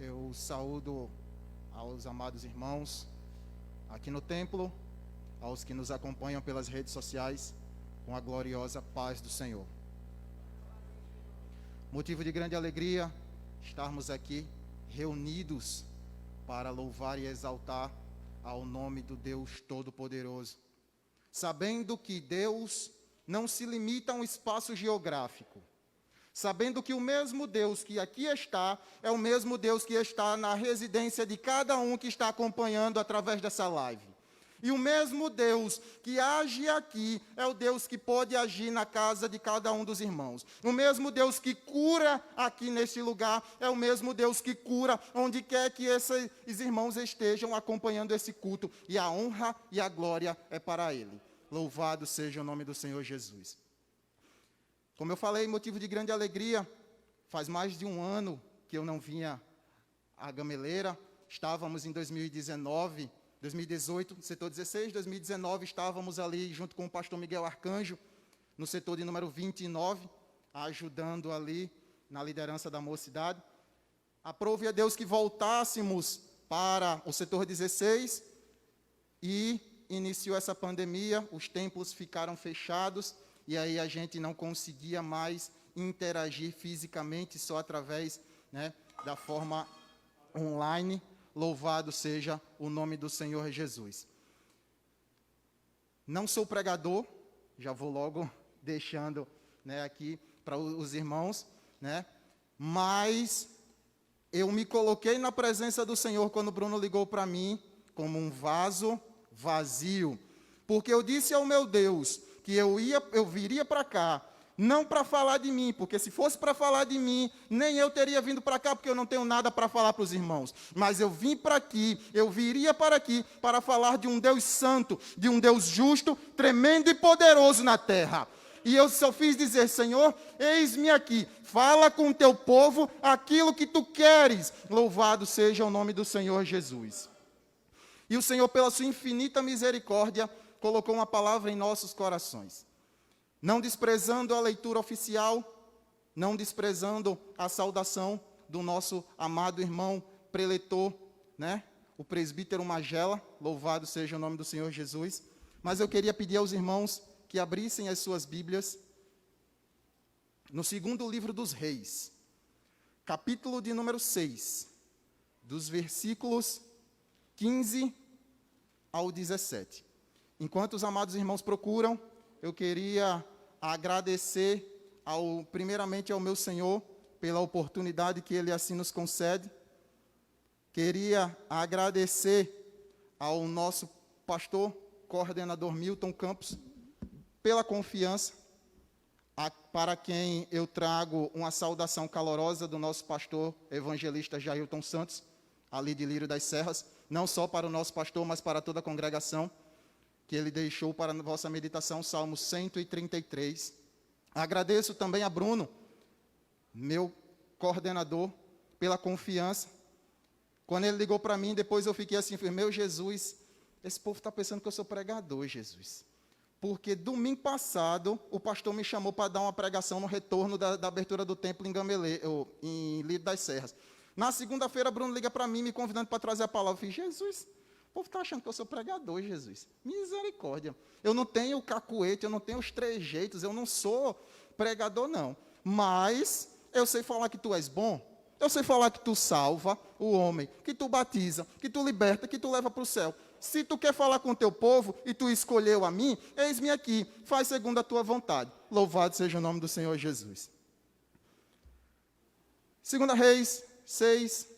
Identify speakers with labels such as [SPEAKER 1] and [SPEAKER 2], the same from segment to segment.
[SPEAKER 1] Eu saúdo aos amados irmãos aqui no templo, aos que nos acompanham pelas redes sociais, com a gloriosa paz do Senhor. Motivo de grande alegria estarmos aqui reunidos para louvar e exaltar ao nome do Deus Todo-Poderoso, sabendo que Deus não se limita a um espaço geográfico, sabendo que o mesmo Deus que aqui está é o mesmo Deus que está na residência de cada um que está acompanhando através dessa live. E o mesmo Deus que age aqui é o Deus que pode agir na casa de cada um dos irmãos. O mesmo Deus que cura aqui neste lugar é o mesmo Deus que cura onde quer que esses irmãos estejam acompanhando esse culto. E a honra e a glória é para Ele. Louvado seja o nome do Senhor Jesus. Como eu falei, motivo de grande alegria, faz mais de um ano que eu não vinha à Gameleira. Estávamos em 2018, setor 16, 2019, estávamos ali junto com o pastor Miguel Arcanjo, no setor de número 29, ajudando ali na liderança da mocidade. Aprove a Deus que voltássemos para o setor 16 e iniciou essa pandemia, os templos ficaram fechados e aí a gente não conseguia mais interagir fisicamente, só através, da forma online. Louvado seja o nome do Senhor Jesus. Não sou pregador, já vou logo deixando aqui para os irmãos, mas eu me coloquei na presença do Senhor quando o Bruno ligou para mim como um vaso vazio, porque eu disse ao meu Deus que eu viria para cá, não para falar de mim, porque se fosse para falar de mim, nem eu teria vindo para cá, porque eu não tenho nada para falar para os irmãos. Mas eu vim para aqui, eu viria para aqui, para falar de um Deus santo, de um Deus justo, tremendo e poderoso na terra. E eu só fiz dizer, Senhor, eis-me aqui, fala com o teu povo aquilo que tu queres. Louvado seja o nome do Senhor Jesus. E o Senhor, pela sua infinita misericórdia, colocou uma palavra em nossos corações. Não desprezando a leitura oficial, não desprezando a saudação do nosso amado irmão preletor, o presbítero Magela, louvado seja o nome do Senhor Jesus. Mas eu queria pedir aos irmãos que abrissem as suas Bíblias no segundo livro dos Reis, capítulo de número 6, dos versículos 15 ao 17. Enquanto os amados irmãos procuram, eu queria agradecer primeiramente ao meu Senhor pela oportunidade que Ele assim nos concede. Queria agradecer ao nosso pastor, coordenador Milton Campos, pela confiança, para quem eu trago uma saudação calorosa do nosso pastor evangelista Jailton Santos, ali de Lírio das Serras, não só para o nosso pastor, mas para toda a congregação, que ele deixou para a vossa meditação, Salmo 133. Agradeço também a Bruno, meu coordenador, pela confiança. Quando ele ligou para mim, depois eu fiquei assim, meu Jesus, esse povo está pensando que eu sou pregador, Jesus. Porque domingo passado, o pastor me chamou para dar uma pregação no retorno da abertura do templo em Lírio das Serras. Na segunda-feira, Bruno liga para mim, me convidando para trazer a palavra. Eu falei, Jesus, o povo está achando que eu sou pregador, Jesus. Misericórdia. Eu não tenho cacuete, eu não tenho os trejeitos, eu não sou pregador, não. Mas eu sei falar que tu és bom. Eu sei falar que tu salva o homem, que tu batiza, que tu liberta, que tu leva para o céu. Se tu quer falar com o teu povo e tu escolheu a mim, eis-me aqui, faz segundo a tua vontade. Louvado seja o nome do Senhor Jesus. 2 Reis 6,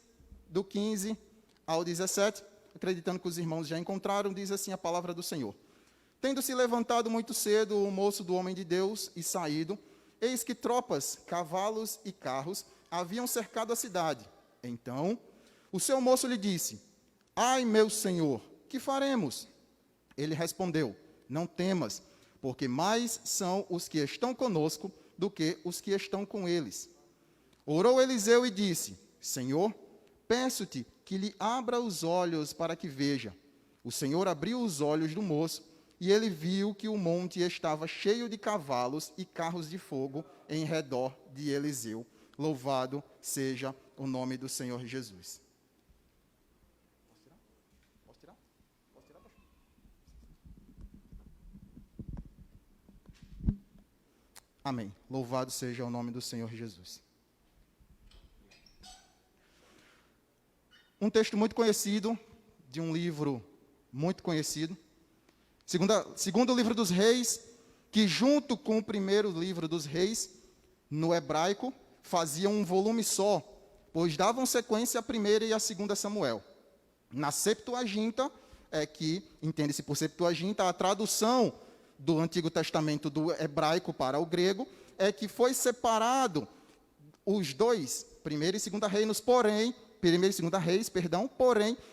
[SPEAKER 1] do 15 ao 17. Acreditando que os irmãos já encontraram, diz assim a palavra do Senhor. Tendo se levantado muito cedo o moço do homem de Deus e saído, eis que tropas, cavalos e carros haviam cercado a cidade. Então, o seu moço lhe disse, ai, meu senhor, que faremos? Ele respondeu, não temas, porque mais são os que estão conosco do que os que estão com eles. Orou Eliseu e disse, Senhor, peço-te que lhe abra os olhos para que veja. O Senhor abriu os olhos do moço, e ele viu que o monte estava cheio de cavalos e carros de fogo em redor de Eliseu. Louvado seja o nome do Senhor Jesus. Posso tirar? Posso tirar? Amém. Louvado seja o nome do Senhor Jesus. Um texto muito conhecido, de um livro muito conhecido, segundo o livro dos Reis, que junto com o primeiro livro dos Reis, no hebraico, faziam um volume só, pois davam sequência à primeira e à segunda Samuel. Na Septuaginta, que entende-se por Septuaginta, a tradução do Antigo Testamento do hebraico para o grego, é que foi separado os dois, primeira e segunda reinos, porém,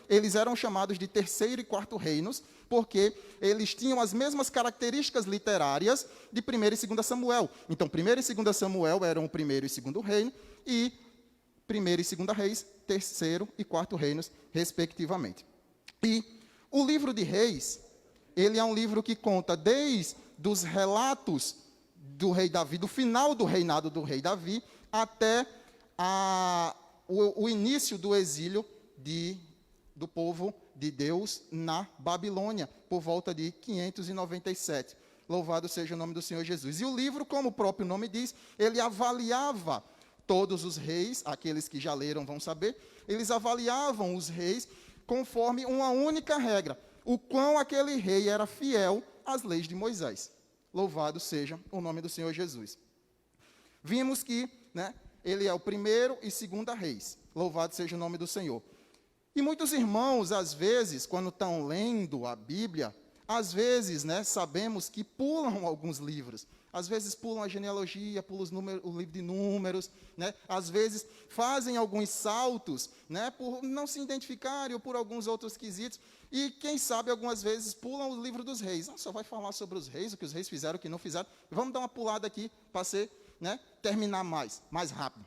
[SPEAKER 1] eles eram chamados de terceiro e quarto reinos, porque eles tinham as mesmas características literárias de primeira e segunda Samuel. Então, primeira e segunda Samuel eram o primeiro e segundo reino, e primeira e segunda reis, terceiro e quarto reinos, respectivamente. E o livro de Reis, ele é um livro que conta desde os relatos do rei Davi, do final do reinado do rei Davi, até o início do exílio do povo de Deus na Babilônia, por volta de 597. Louvado seja o nome do Senhor Jesus. E o livro, como o próprio nome diz, ele avaliava todos os reis, aqueles que já leram vão saber, eles avaliavam os reis conforme uma única regra: o quão aquele rei era fiel às leis de Moisés. Louvado seja o nome do Senhor Jesus. Vimos que, ele é o primeiro e segunda reis. Louvado seja o nome do Senhor. E muitos irmãos, às vezes, quando estão lendo a Bíblia, às vezes, sabemos que pulam alguns livros. Às vezes pulam a genealogia, pulam o livro de Números, às vezes fazem alguns saltos, por não se identificarem ou por alguns outros quesitos. E, quem sabe, algumas vezes pulam o livro dos reis. Só vai falar sobre os reis, o que os reis fizeram, o que não fizeram. Vamos dar uma pulada aqui para terminar mais rápido.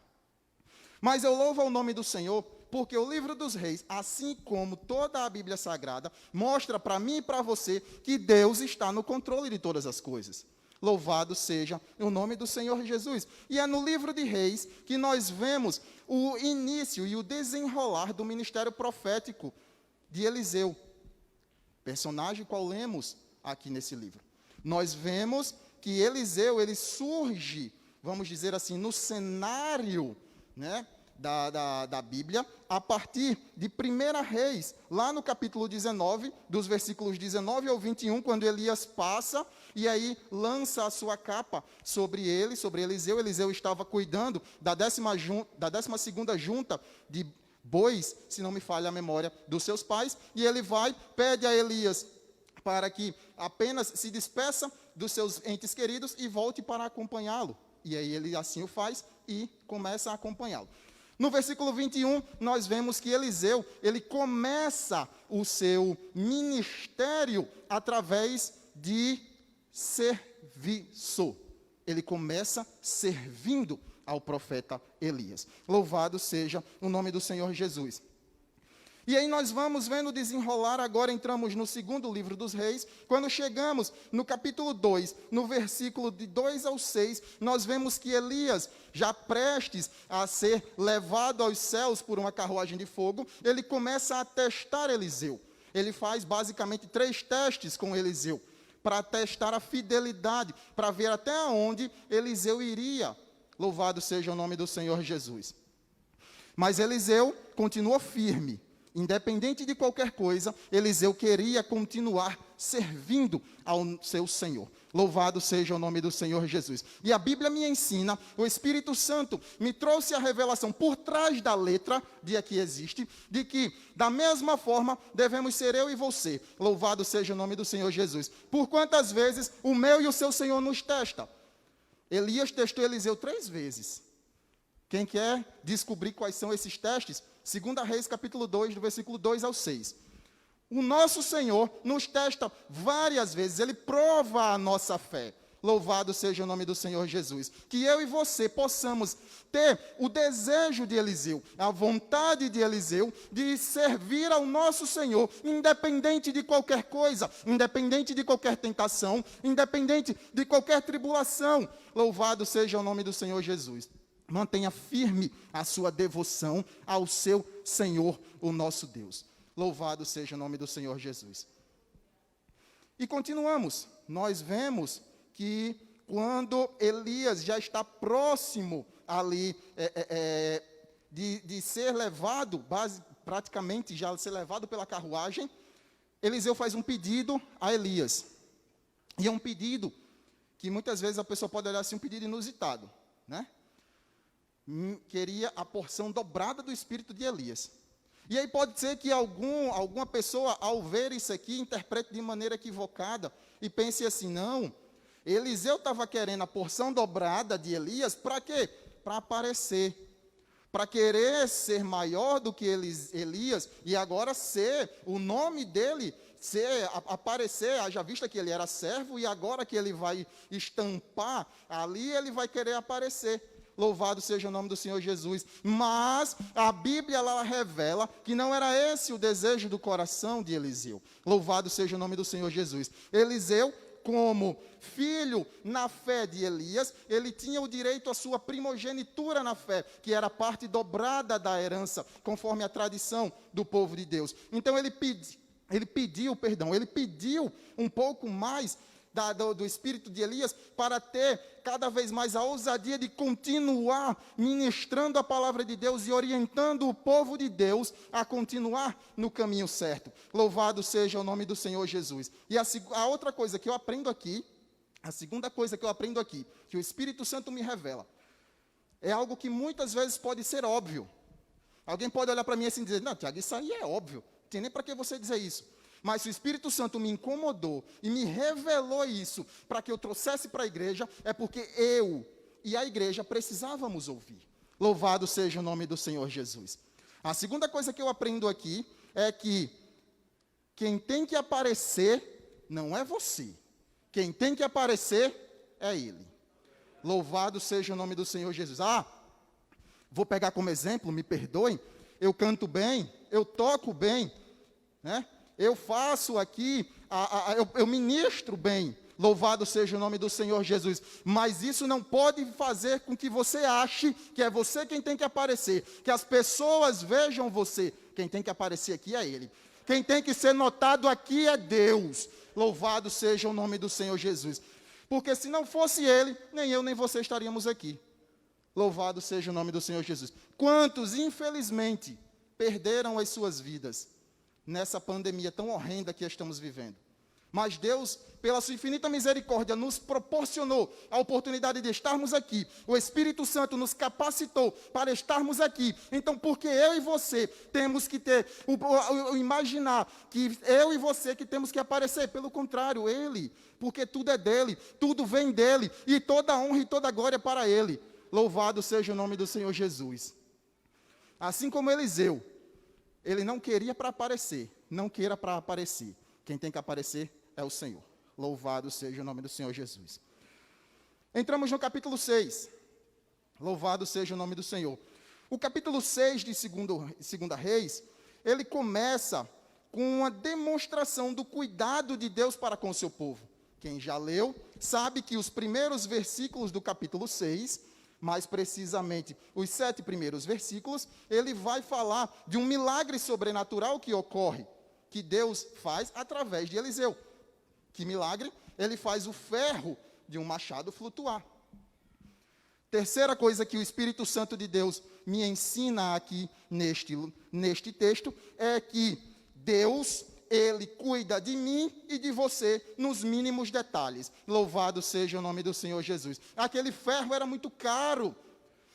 [SPEAKER 1] Mas eu louvo ao nome do Senhor, porque o livro dos reis, assim como toda a Bíblia Sagrada, mostra para mim e para você que Deus está no controle de todas as coisas. Louvado seja o nome do Senhor Jesus. E é no livro de Reis que nós vemos o início e o desenrolar do ministério profético de Eliseu, personagem qual lemos aqui nesse livro. Nós vemos que Eliseu, ele surge, vamos dizer assim, no cenário, da Bíblia, a partir de 1 Reis, lá no capítulo 19, dos versículos 19 ao 21, quando Elias passa e aí lança a sua capa sobre Eliseu. Eliseu estava cuidando da 12ª junta de bois, se não me falha a memória, dos seus pais, e ele pede a Elias para que apenas se despeça dos seus entes queridos e volte para acompanhá-lo. E aí ele assim o faz e começa a acompanhá-lo. No versículo 21, nós vemos que Eliseu, ele começa o seu ministério através de serviço. Ele começa servindo ao profeta Elias. Louvado seja o nome do Senhor Jesus. E aí nós vamos vendo desenrolar, agora entramos no segundo livro dos reis, quando chegamos no capítulo 2, no versículo de 2 ao 6, nós vemos que Elias, já prestes a ser levado aos céus por uma carruagem de fogo, ele começa a testar Eliseu. Ele faz basicamente 3 testes com Eliseu, para testar a fidelidade, para ver até onde Eliseu iria. Louvado seja o nome do Senhor Jesus. Mas Eliseu continua firme. Independente de qualquer coisa, Eliseu queria continuar servindo ao seu Senhor. Louvado seja o nome do Senhor Jesus. E a Bíblia me ensina, o Espírito Santo me trouxe a revelação por trás da letra de aqui existe, de que, da mesma forma, devemos ser eu e você. Louvado seja o nome do Senhor Jesus. Por quantas vezes o meu e o seu Senhor nos testa? Elias testou Eliseu 3 vezes. Quem quer descobrir quais são esses testes? 2 Reis, capítulo 2, do versículo 2 ao 6. O nosso Senhor nos testa várias vezes, Ele prova a nossa fé. Louvado seja o nome do Senhor Jesus. Que eu e você possamos ter o desejo de Eliseu, a vontade de Eliseu, de servir ao nosso Senhor, independente de qualquer coisa, independente de qualquer tentação, independente de qualquer tribulação. Louvado seja o nome do Senhor Jesus. Mantenha firme a sua devoção ao seu Senhor, o nosso Deus. Louvado seja o nome do Senhor Jesus. E continuamos. Nós vemos que quando Elias já está próximo ali de ser levado, praticamente já ser levado pela carruagem, Eliseu faz um pedido a Elias. E é um pedido que muitas vezes a pessoa pode olhar assim, um pedido inusitado, né? Queria a porção dobrada do espírito de Elias. E aí pode ser que alguma pessoa, ao ver isso aqui, interprete de maneira equivocada e pense assim, não, Eliseu estava querendo a porção dobrada de Elias, para quê? Para aparecer, para querer ser maior do que Elias, e agora ser, o nome dele, aparecer, haja vista que ele era servo, e agora que ele vai estampar ali, ele vai querer aparecer. Louvado seja o nome do Senhor Jesus. Mas a Bíblia ela revela que não era esse o desejo do coração de Eliseu. Louvado seja o nome do Senhor Jesus. Eliseu, como filho na fé de Elias, ele tinha o direito à sua primogenitura na fé, que era parte dobrada da herança, conforme a tradição do povo de Deus. Então ele pediu um pouco mais do espírito de Elias, para ter cada vez mais a ousadia de continuar ministrando a palavra de Deus e orientando o povo de Deus a continuar no caminho certo. Louvado seja o nome do Senhor Jesus. E a outra coisa que eu aprendo aqui, a segunda coisa que eu aprendo aqui, que o Espírito Santo me revela, é algo que muitas vezes pode ser óbvio. Alguém pode olhar para mim assim e dizer, não, Tiago, isso aí é óbvio, não tem nem para que você dizer isso. Mas se o Espírito Santo me incomodou e me revelou isso para que eu trouxesse para a igreja, é porque eu e a igreja precisávamos ouvir. Louvado seja o nome do Senhor Jesus. A segunda coisa que eu aprendo aqui é que quem tem que aparecer não é você. Quem tem que aparecer é Ele. Louvado seja o nome do Senhor Jesus. Vou pegar como exemplo, me perdoem, eu canto bem, eu toco bem, né? Eu faço aqui, eu ministro bem, louvado seja o nome do Senhor Jesus, mas isso não pode fazer com que você ache que é você quem tem que aparecer, que as pessoas vejam você. Quem tem que aparecer aqui é Ele, quem tem que ser notado aqui é Deus, louvado seja o nome do Senhor Jesus, porque se não fosse Ele, nem eu nem você estaríamos aqui, louvado seja o nome do Senhor Jesus. Quantos, infelizmente, perderam as suas vidas nessa pandemia tão horrenda que estamos vivendo. Mas Deus, pela sua infinita misericórdia, nos proporcionou a oportunidade de estarmos aqui. O Espírito Santo nos capacitou para estarmos aqui. Então, porque eu e você temos que ter, imaginar que eu e você que temos que aparecer. Pelo contrário, Ele, porque tudo é dEle, tudo vem dEle, e toda honra e toda glória para Ele. Louvado seja o nome do Senhor Jesus. Assim como Eliseu, ele não queria para aparecer, não queira para aparecer. Quem tem que aparecer é o Senhor. Louvado seja o nome do Senhor Jesus. Entramos no capítulo 6. Louvado seja o nome do Senhor. O capítulo 6 de 2 Reis, ele começa com uma demonstração do cuidado de Deus para com o seu povo. Quem já leu, sabe que os primeiros versículos do capítulo 6, mais precisamente os 7 primeiros versículos, ele vai falar de um milagre sobrenatural que ocorre, que Deus faz através de Eliseu. Que milagre? Ele faz o ferro de um machado flutuar. Terceira coisa que o Espírito Santo de Deus me ensina aqui neste texto, é que Deus, Ele cuida de mim e de você nos mínimos detalhes. Louvado seja o nome do Senhor Jesus. Aquele ferro era muito caro.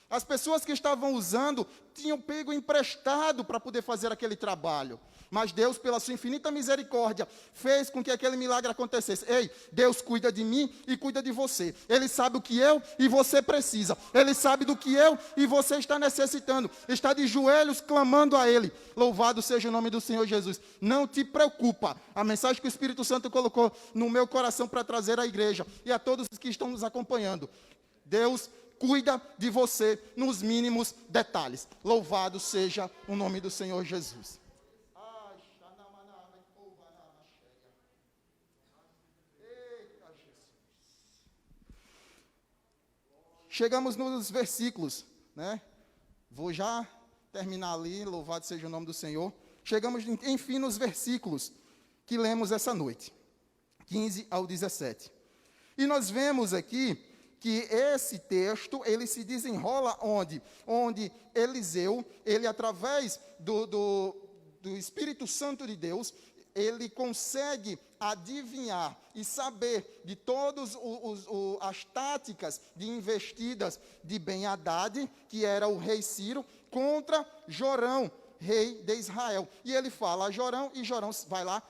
[SPEAKER 1] As pessoas que estavam usando tinham pego emprestado para poder fazer aquele trabalho. Mas Deus, pela sua infinita misericórdia, fez com que aquele milagre acontecesse. Ei, Deus cuida de mim e cuida de você. Ele sabe o que eu e você precisa. Ele sabe do que eu e você está necessitando. Está de joelhos clamando a Ele. Louvado seja o nome do Senhor Jesus. Não te preocupa. A mensagem que o Espírito Santo colocou no meu coração para trazer à igreja e a todos que estão nos acompanhando. Deus cuida de você nos mínimos detalhes. Louvado seja o nome do Senhor Jesus. Chegamos nos versículos né? Vou já terminar ali, louvado seja o nome do Senhor. Chegamos, enfim, nos versículos que lemos essa noite, 15 ao 17. E nós vemos aqui que esse texto, ele se desenrola onde Eliseu, ele através do Espírito Santo de Deus, ele consegue adivinhar e saber de todas as táticas de investidas de Ben-Hadad, que era o rei Ciro, contra Jorão, rei de Israel. E ele fala a Jorão, e Jorão vai lá,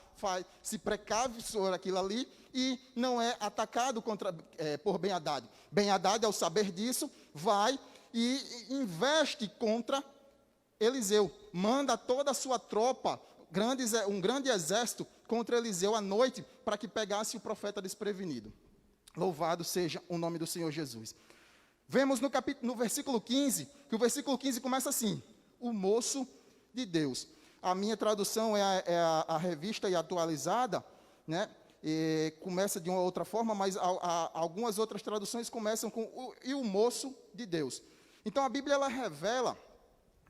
[SPEAKER 1] se precave sobre aquilo ali, e não é atacado por Ben-Hadad. Ben-Hadad, ao saber disso, vai e investe contra Eliseu. Manda toda a sua tropa, um grande exército, contra Eliseu à noite, para que pegasse o profeta desprevenido. Louvado seja o nome do Senhor Jesus. Vemos no versículo 15, que o versículo 15 começa assim: o moço de Deus. A minha tradução é a revista e atualizada, né? E começa de uma outra forma, mas algumas outras traduções começam com o moço de Deus. Então a Bíblia ela revela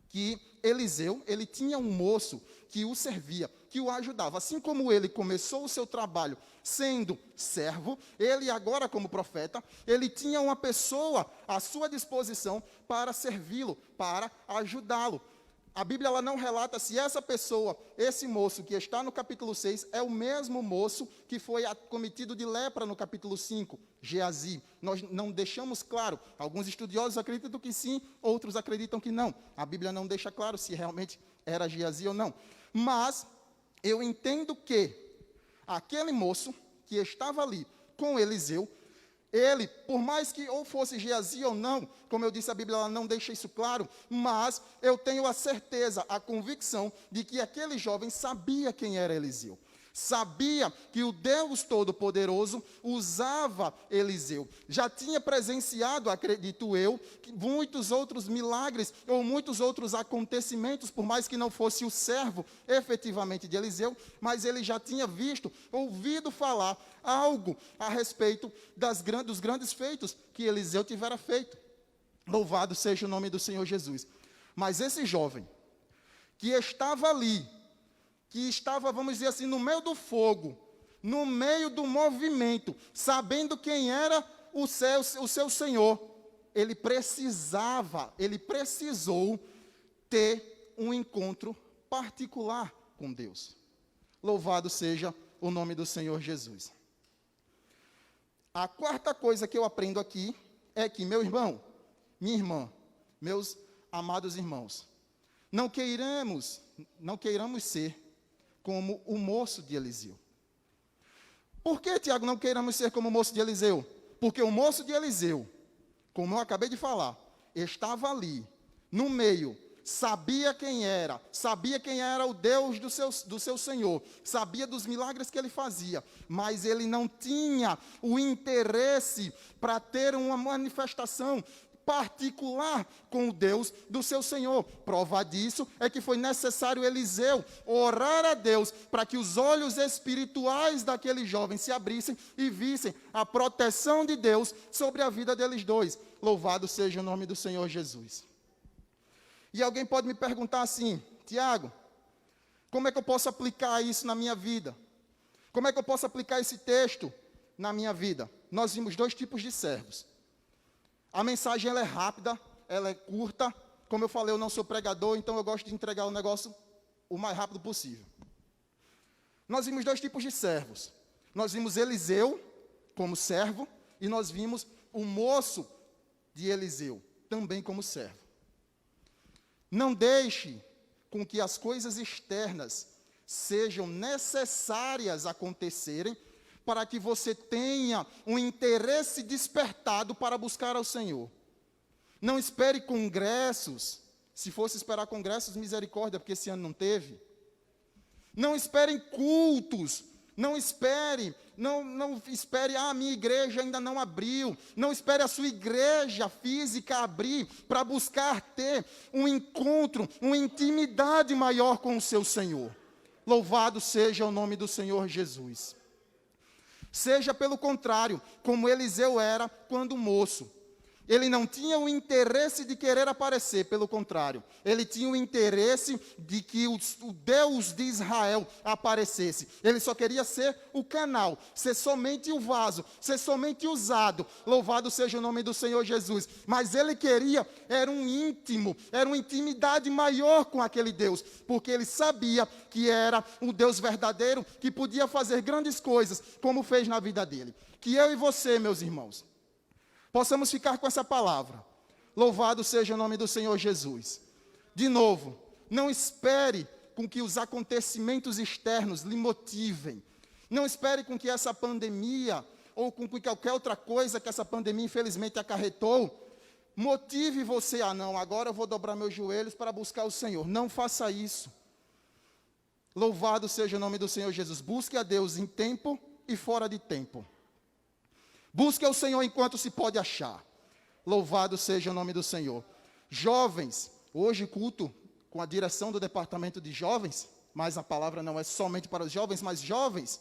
[SPEAKER 1] que Eliseu, ele tinha um moço que o servia, que o ajudava. Assim como ele começou o seu trabalho sendo servo, ele agora como profeta, ele tinha uma pessoa à sua disposição para servi-lo, para ajudá-lo. A Bíblia ela não relata se essa pessoa, esse moço que está no capítulo 6, é o mesmo moço que foi acometido de lepra no capítulo 5, Geazi. Nós não deixamos claro. Alguns estudiosos acreditam que sim, outros acreditam que não. A Bíblia não deixa claro se realmente era Geazi ou não. Mas eu entendo que aquele moço que estava ali com Eliseu, ele, por mais que ou fosse Geazi ou não, como eu disse, a Bíblia ela não deixa isso claro, mas eu tenho a certeza, a convicção de que aquele jovem sabia quem era Eliseu. Sabia que o Deus Todo-Poderoso usava Eliseu. Já tinha presenciado, acredito eu, muitos outros milagres ou muitos outros acontecimentos, por mais que não fosse o servo efetivamente de Eliseu, mas ele já tinha visto, ouvido falar algo a respeito dos grandes feitos que Eliseu tivera feito. Louvado seja o nome do Senhor Jesus. Mas esse jovem que estava ali, que estava, vamos dizer assim, no meio do fogo, no meio do movimento, sabendo quem era o seu Senhor, ele precisou ter um encontro particular com Deus. Louvado seja o nome do Senhor Jesus. A quarta coisa que eu aprendo aqui é que, meu irmão, minha irmã, meus amados irmãos, não queiramos ser como o moço de Eliseu. Por que, Tiago, não queiramos ser como o moço de Eliseu? Porque o moço de Eliseu, como eu acabei de falar, estava ali, no meio, sabia quem era o Deus do seu Senhor, sabia dos milagres que ele fazia, mas ele não tinha o interesse para ter uma manifestação particular com o Deus do seu Senhor. Prova disso é que foi necessário Eliseu orar a Deus para que os olhos espirituais daquele jovem se abrissem e vissem a proteção de Deus sobre a vida deles dois. Louvado seja o nome do Senhor Jesus. E alguém pode me perguntar assim: Tiago, como é que eu posso aplicar isso na minha vida? Como é que eu posso aplicar esse texto na minha vida? Nós vimos dois tipos de servos. A mensagem ela é rápida, ela é curta. Como eu falei, eu não sou pregador, então eu gosto de entregar o negócio o mais rápido possível. Nós vimos dois tipos de servos. Nós vimos Eliseu como servo e nós vimos o moço de Eliseu também como servo. Não deixe com que as coisas externas sejam necessárias acontecerem para que você tenha um interesse despertado para buscar ao Senhor. Não espere congressos. Se fosse esperar congressos, misericórdia, porque esse ano não teve. Não esperem cultos. Não espere, a minha igreja ainda não abriu. Não espere a sua igreja física abrir para buscar ter um encontro, uma intimidade maior com o seu Senhor. Louvado seja o nome do Senhor Jesus. Seja pelo contrário, como Eliseu era quando moço. Ele não tinha o interesse de querer aparecer, pelo contrário. Ele tinha o interesse de que o Deus de Israel aparecesse. Ele só queria ser o canal, ser somente o vaso, ser somente usado. Louvado seja o nome do Senhor Jesus. Mas ele queria, era um íntimo, era uma intimidade maior com aquele Deus. Porque ele sabia que era um Deus verdadeiro, que podia fazer grandes coisas, como fez na vida dele. Que eu e você, meus irmãos, possamos ficar com essa palavra. Louvado seja o nome do Senhor Jesus. De novo, não espere com que os acontecimentos externos lhe motivem. Não espere com que essa pandemia, ou com que qualquer outra coisa que essa pandemia infelizmente acarretou, motive você a não, agora eu vou dobrar meus joelhos para buscar o Senhor. Não faça isso. Louvado seja o nome do Senhor Jesus. Busque a Deus em tempo e fora de tempo. Busque ao Senhor enquanto se pode achar. Louvado seja o nome do Senhor. Jovens, hoje culto com a direção do departamento de jovens, mas a palavra não é somente para os jovens, mas jovens,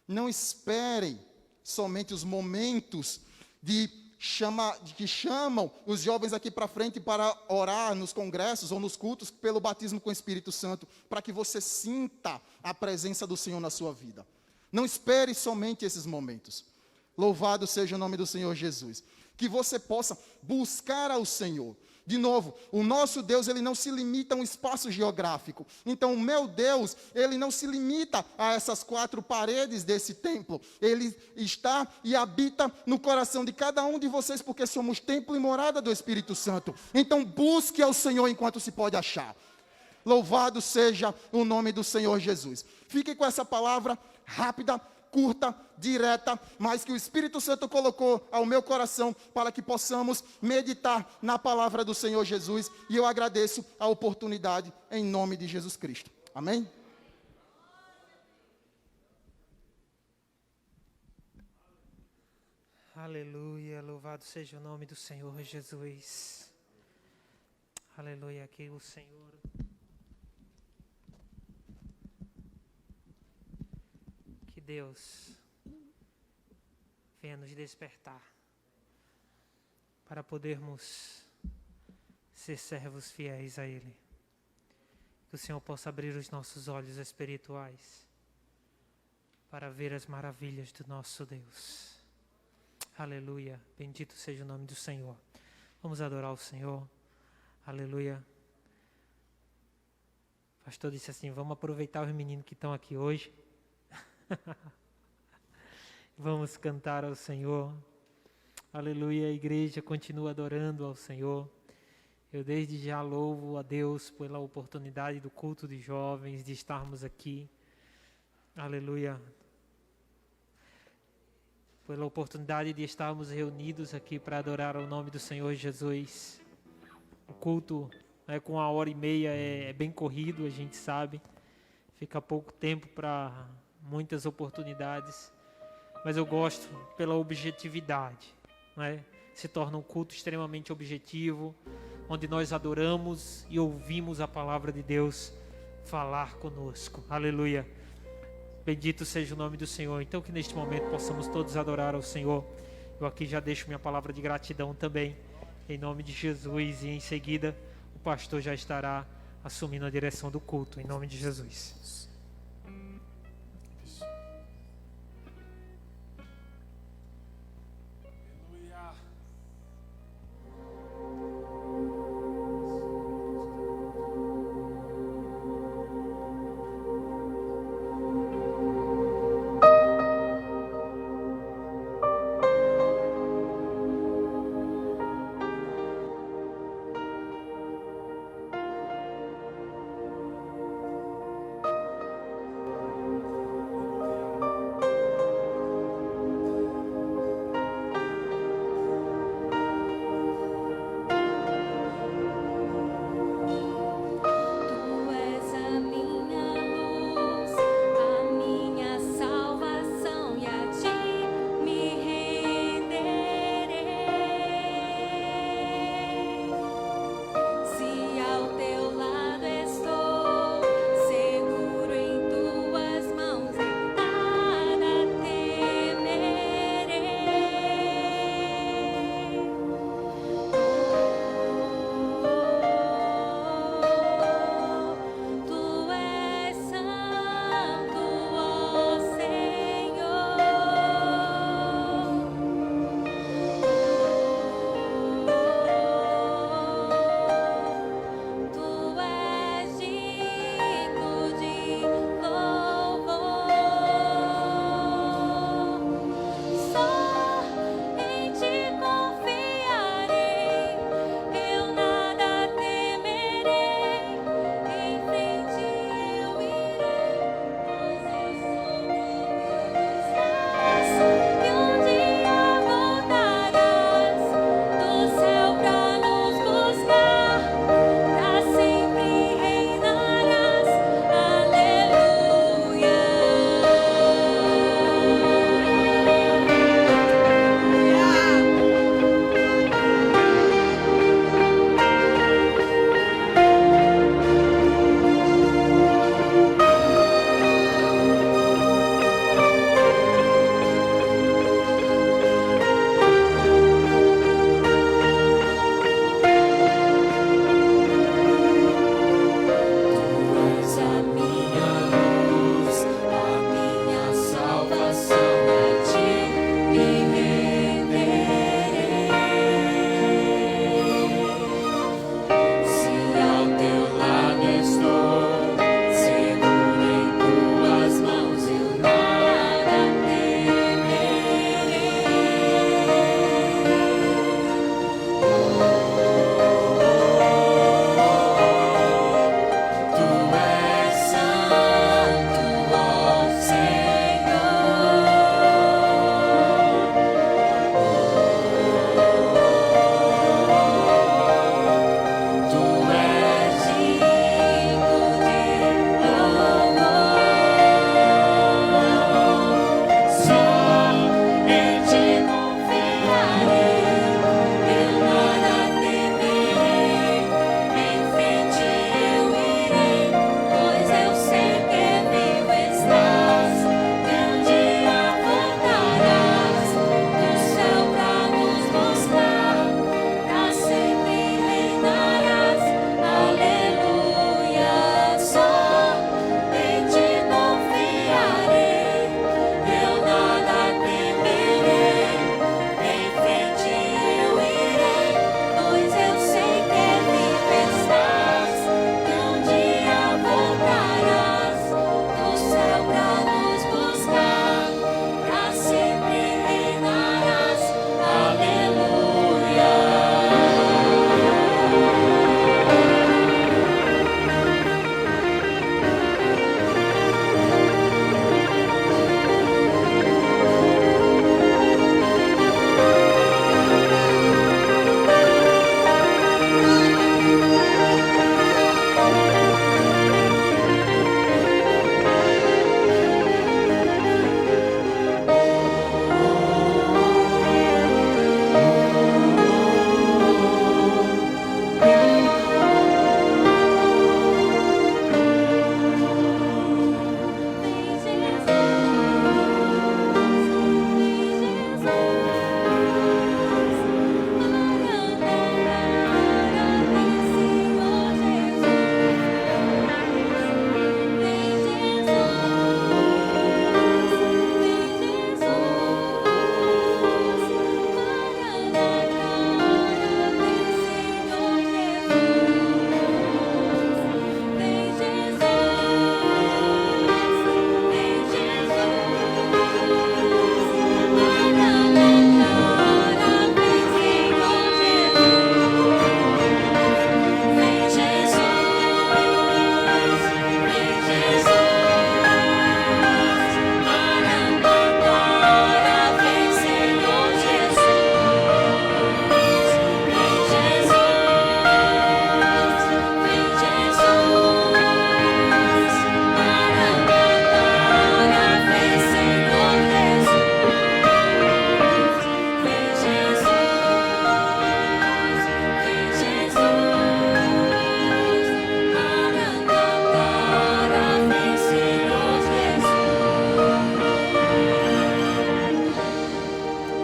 [SPEAKER 1] não esperem somente os momentos que chamam os jovens aqui para frente para orar nos congressos ou nos cultos pelo batismo com o Espírito Santo, para que você sinta a presença do Senhor na sua vida. Não espere somente esses momentos. Louvado seja o nome do Senhor Jesus. Que você possa buscar ao Senhor. De novo, o nosso Deus, ele não se limita a um espaço geográfico. Então, o meu Deus, ele não se limita a essas 4 paredes desse templo. Ele está e habita no coração de cada um de vocês, porque somos templo e morada do Espírito Santo. Então, busque ao Senhor enquanto se pode achar. Louvado seja o nome do Senhor Jesus. Fique com essa palavra rápida, curta, direta, mas que o Espírito Santo colocou ao meu coração para que possamos meditar na palavra do Senhor Jesus. E eu agradeço a oportunidade em nome de Jesus Cristo. Amém?
[SPEAKER 2] Aleluia, louvado seja o nome do Senhor Jesus. Aleluia, que o Senhor... Deus venha nos despertar para podermos ser servos fiéis a Ele. Que o Senhor possa abrir os nossos olhos espirituais para ver as maravilhas do nosso Deus. Aleluia, bendito seja o nome do Senhor. Vamos adorar o Senhor. Aleluia. O pastor disse assim, vamos aproveitar os meninos que estão aqui hoje. Vamos cantar ao Senhor. Aleluia, a igreja continua adorando ao Senhor. Eu desde já louvo a Deus pela oportunidade do culto de jovens, de estarmos aqui. Aleluia. Pela oportunidade de estarmos reunidos aqui para adorar ao nome do Senhor Jesus. O culto com 1h30 é bem corrido, a gente sabe. Fica pouco tempo para muitas oportunidades, mas eu gosto pela objetividade, Se torna um culto extremamente objetivo, onde nós adoramos e ouvimos a palavra de Deus falar conosco. Aleluia. Bendito seja o nome do Senhor. Então que neste momento possamos todos adorar ao Senhor. Eu aqui já deixo minha palavra de gratidão também, em nome de Jesus, e em seguida o pastor já estará assumindo a direção do culto, em nome de Jesus.